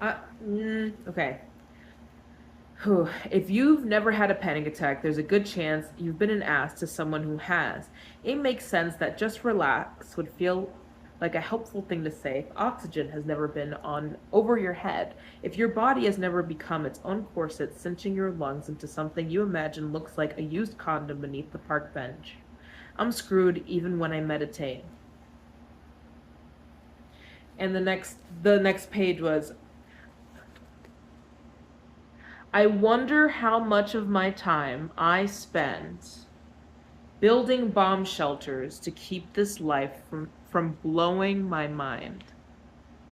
Okay. Whew. If you've never had a panic attack, there's a good chance you've been an ass to someone who has. It makes sense that just relax would feel like a helpful thing to say if oxygen has never been on over your head, if your body has never become its own corset, cinching your lungs into something you imagine looks like a used condom beneath the park bench. I'm screwed even when I meditate. And the next page was, I wonder how much of my time I spend building bomb shelters to keep this life from blowing my mind.